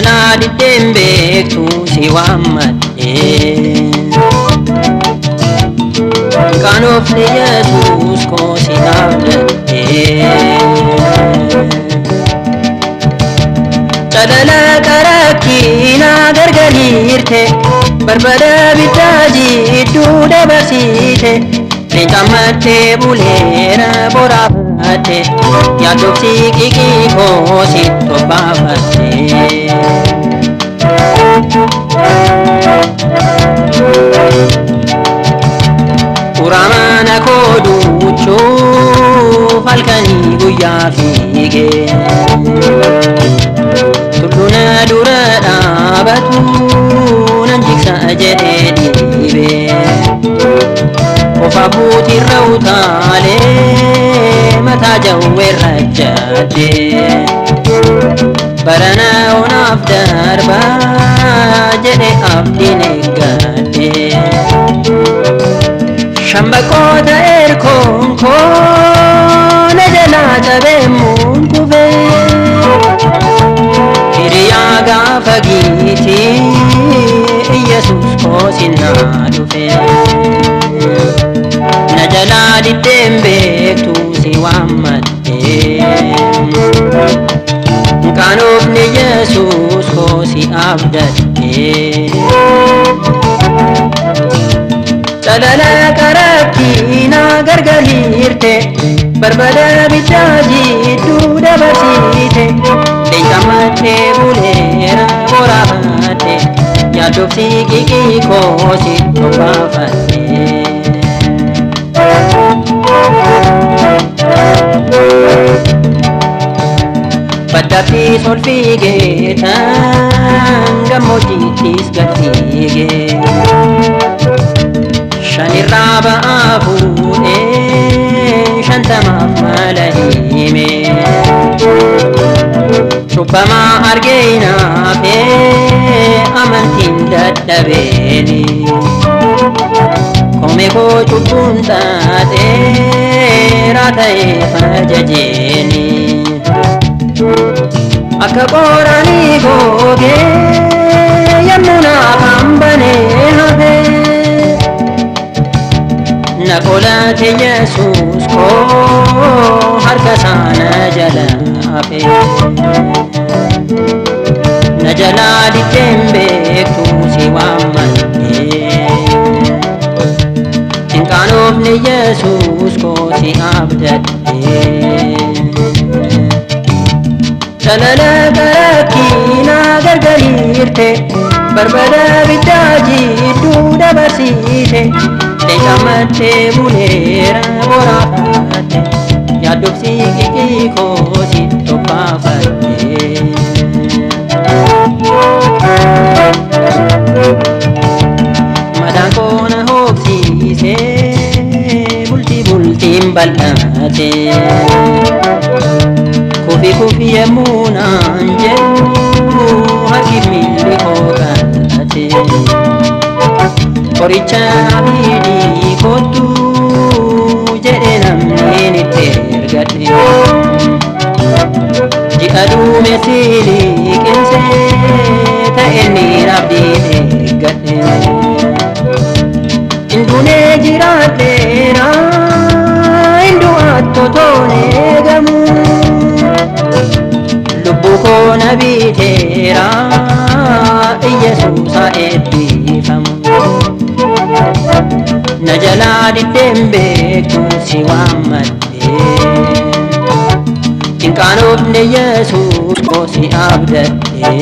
jalaa diddeen beektu si waammadhee qaanofne Yesuus koo si abdadhee jalala qarakkiina gargariirte barbada bittaa jidduu dabarsite leencammattee buleera boraafatte yaaddoofsi qiqii koo sitti obbaafatte Uramana koo duuchuuf halkanii guyyaa fiigee tulluna dura dhaabatu nan jigsa jedhee dhiibee qofa buutirra utaalee mataa jawweerra jaddee barana onaaf darbaa jedhee abdiin eeggadhee Shambaqoota erkoon koo na jalaa cabee muun kufee hiriyaa gaafa giitii Yesuus koo sinnaa dhufee na jalaa diddeen beektu si waammadhee qaanofne Yesuus koo si abdadhee jalala qarakkiina gargariirte barbada bittaa jidduu dabarsite leencammattee buleera boraafatte yaaddoofsi qiqii koo sitti obbaafatte baddaafis ol fiigee tan gammoojjittis gad fiigee Shanirraa ba'aa fuudhee shantamaaf mala himee cubbamaa argee naafee amantiin dadhabeeni koomee koo cubbuun xaaxeeraa ta'eef ajajeeni akka qoraanii googee yommuu naaf hambanee hafee na qolaate Yesuus koo harka sana jala hafe na jalaa diddeen beektu si waammadhee hin qaanofne Yesuus koo si abdadhee jalala qarakkiina gargariirte barbada bittaa jidduu dabarsite leencammattee buleera boraafatte yaaddoofsi qiqii koo sitti obbaafatte madaan koo na hooqsiisee bultiin bal'ate kufi yemmuu naan jedhu harki miilli koo qal'ate qoricha abidii kottu jedhe namni itti ergadhe ji'a duumessi liqimsee ta'e ni abdii eeggadhe indunee jiraadheera indu'aatto toon eegamu lubbuu koo na biteera Yesuusa eebbifamu na jalaa diddeen beektu si waammadhee hin qaanofne Yesuus koo si abdadhee